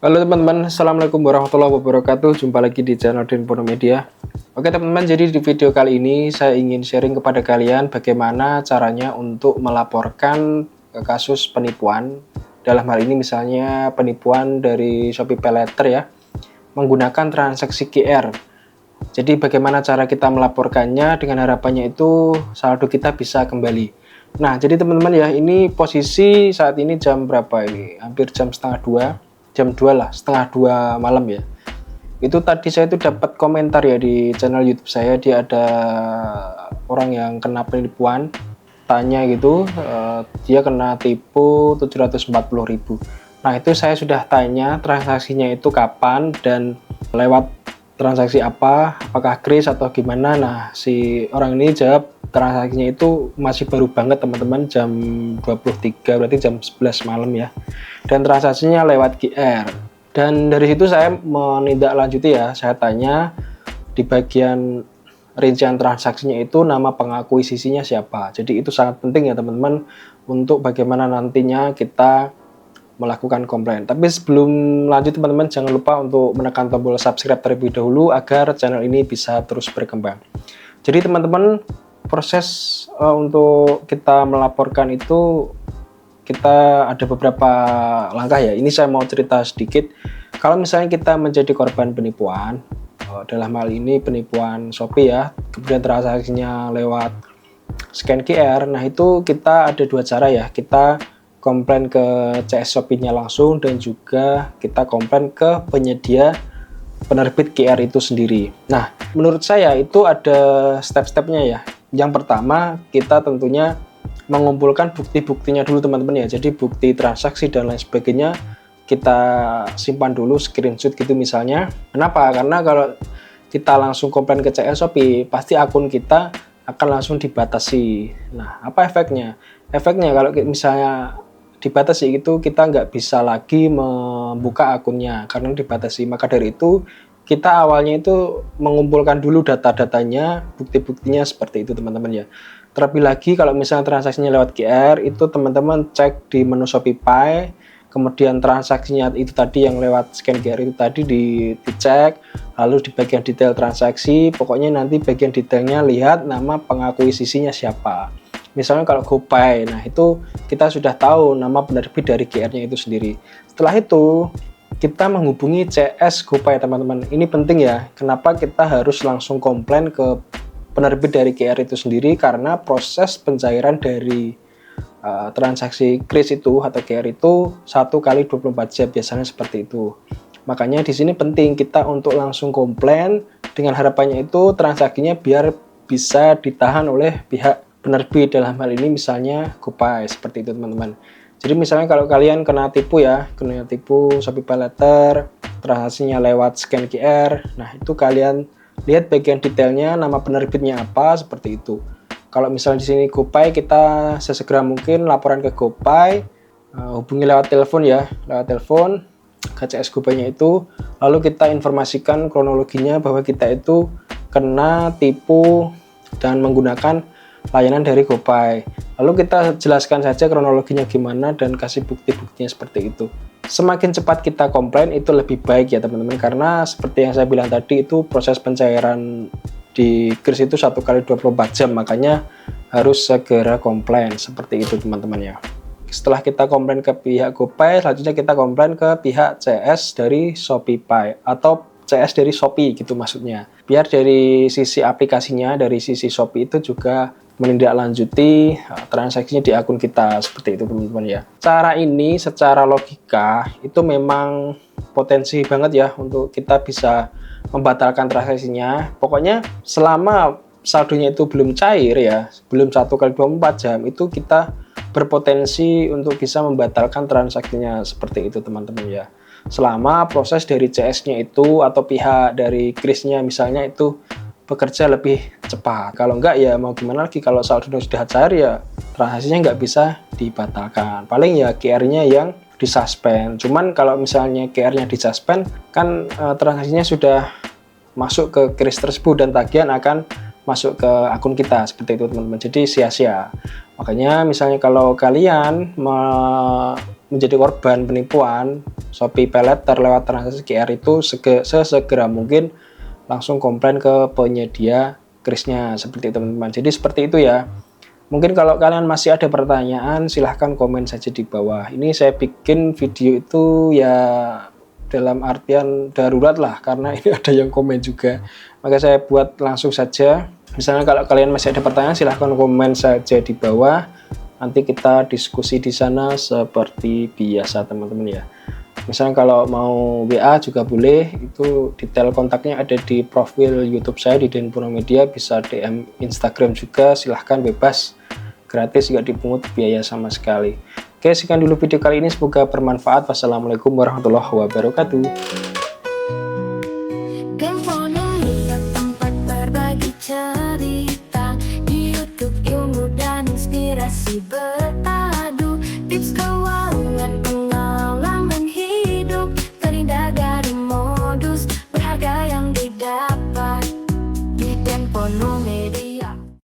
Halo teman-teman, Assalamualaikum warahmatullahi wabarakatuh. Jumpa lagi di channel Dinpono Media. Oke teman-teman, jadi di video kali ini saya ingin sharing kepada kalian bagaimana caranya untuk melaporkan kasus penipuan. Dalam hal ini misalnya penipuan dari Shopee Paylater ya, menggunakan transaksi QR. Jadi bagaimana cara kita melaporkannya dengan harapannya itu saldo kita bisa kembali. Nah jadi teman-teman ya, ini posisi saat ini jam berapa ini? Hampir jam setengah 2, jam 2 lah, setengah 2 malam ya. Itu tadi saya itu dapat komentar ya di channel YouTube saya, dia ada orang yang kena penipuan, tanya gitu, dia kena tipu 740.000. Nah itu saya sudah tanya transaksinya itu kapan dan lewat transaksi apa, apakah kris atau gimana. Nah si orang ini jawab transaksinya itu masih baru banget teman-teman, jam 23, berarti jam 11 malam ya, dan transaksinya lewat QR. Dan dari situ saya menindaklanjuti ya, saya tanya di bagian rincian transaksinya itu nama pengakuisisinya siapa. Jadi itu sangat penting ya teman-teman untuk bagaimana nantinya kita melakukan komplain. Tapi sebelum lanjut teman-teman, jangan lupa untuk menekan tombol subscribe terlebih dahulu agar channel ini bisa terus berkembang. Jadi teman-teman, proses untuk kita melaporkan itu kita ada beberapa langkah ya. Ini saya mau cerita sedikit. Kalau misalnya kita menjadi korban penipuan, dalam hal ini penipuan Shopee ya, kemudian transaksinya lewat scan QR, nah itu kita ada dua cara ya. Kita komplain ke CS Shopee-nya langsung, dan juga kita komplain ke penyedia penerbit QR itu sendiri. Nah, menurut saya itu ada step-stepnya ya. Yang pertama, kita tentunya mengumpulkan bukti-buktinya dulu teman-teman ya. Jadi bukti transaksi dan lain sebagainya kita simpan dulu, screenshot gitu misalnya. Kenapa? Karena kalau kita langsung komplain ke CS Shopee, pasti akun kita akan langsung dibatasi. Nah, apa efeknya? Efeknya kalau misalnya dibatasi itu, kita nggak bisa lagi membuka akunnya karena dibatasi. Maka dari itu kita awalnya itu mengumpulkan dulu data-datanya, bukti-buktinya seperti itu teman-teman ya. Terlebih lagi kalau misalnya transaksinya lewat QR, itu teman-teman cek di menu Shopee Pay, kemudian transaksinya itu tadi yang lewat scan QR itu tadi dicek, lalu di bagian detail transaksi, pokoknya nanti bagian detailnya lihat nama pengakuisisinya siapa. Misalnya kalau GoPay, nah itu kita sudah tahu nama penerbit dari QR-nya itu sendiri. Setelah itu kita menghubungi CS GoPay teman-teman. Ini penting ya, kenapa kita harus langsung komplain ke penerbit dari QR itu sendiri, karena proses pencairan dari transaksi kris itu atau QR itu 1 kali 24 jam biasanya seperti itu. Makanya di sini penting kita untuk langsung komplain dengan harapannya itu transaksinya biar bisa ditahan oleh pihak penerbit, dalam hal ini misalnya GoPay, seperti itu teman-teman. Jadi misalnya kalau kalian kena tipu ya, kena tipu Shopee Paylater, transaksinya lewat scan QR, nah itu kalian lihat bagian detailnya, nama penerbitnya apa, seperti itu. Kalau misalnya di sini GoPay, kita sesegera mungkin laporan ke GoPay, hubungi lewat telepon ya, lewat telepon ke CS GoPay-nya itu, lalu kita informasikan kronologinya bahwa kita itu kena tipu dan menggunakan layanan dari GoPay. Lalu kita jelaskan saja kronologinya gimana dan kasih bukti-buktinya seperti itu. Semakin cepat kita komplain itu lebih baik ya teman-teman, karena seperti yang saya bilang tadi, itu proses pencairan di kris itu 1 kali 24 jam, makanya harus segera komplain seperti itu teman-teman ya. Setelah kita komplain ke pihak GoPay, selanjutnya kita komplain ke pihak CS dari Shopee Pay atau CS dari Shopee gitu maksudnya. Biar dari sisi aplikasinya, dari sisi Shopee itu juga menindaklanjuti transaksinya di akun kita, seperti itu teman-teman ya. Cara ini secara logika itu memang potensi banget ya untuk kita bisa membatalkan transaksinya. Pokoknya selama saldonya itu belum cair ya, belum 1 kali 24 jam, itu kita berpotensi untuk bisa membatalkan transaksinya, seperti itu teman-teman ya. Selama proses dari CS-nya itu atau pihak dari kris-nya misalnya itu bekerja lebih cepat. Kalau enggak ya mau gimana lagi, kalau saldo sudah cair ya transaksinya nggak bisa dibatalkan. Paling ya QR-nya yang disuspend. Cuman kalau misalnya QR-nya disuspend kan transaksinya sudah masuk ke kris tersebut dan tagihan akan masuk ke akun kita, seperti itu teman-teman. Jadi sia-sia. Makanya misalnya kalau kalian menjadi korban penipuan Shopee Paylater lewat transaksi QR itu sesegera mungkin langsung komplain ke penyedia krisnya seperti itu teman-teman. Jadi seperti itu ya. Mungkin kalau kalian masih ada pertanyaan silahkan komen saja di bawah. Ini saya bikin video itu ya dalam artian darurat lah, karena ini ada yang komen juga, maka saya buat langsung saja. Misalnya kalau kalian masih ada pertanyaan silahkan komen saja di bawah, nanti kita diskusi di sana seperti biasa teman-teman ya. Misalnya kalau mau WA juga boleh, itu detail kontaknya ada di profil YouTube saya di Den Purno Media, bisa DM Instagram juga, silahkan bebas, gratis, nggak dipungut biaya sama sekali. Oke, sekian dulu video kali ini, semoga bermanfaat. Wassalamualaikum warahmatullahi wabarakatuh.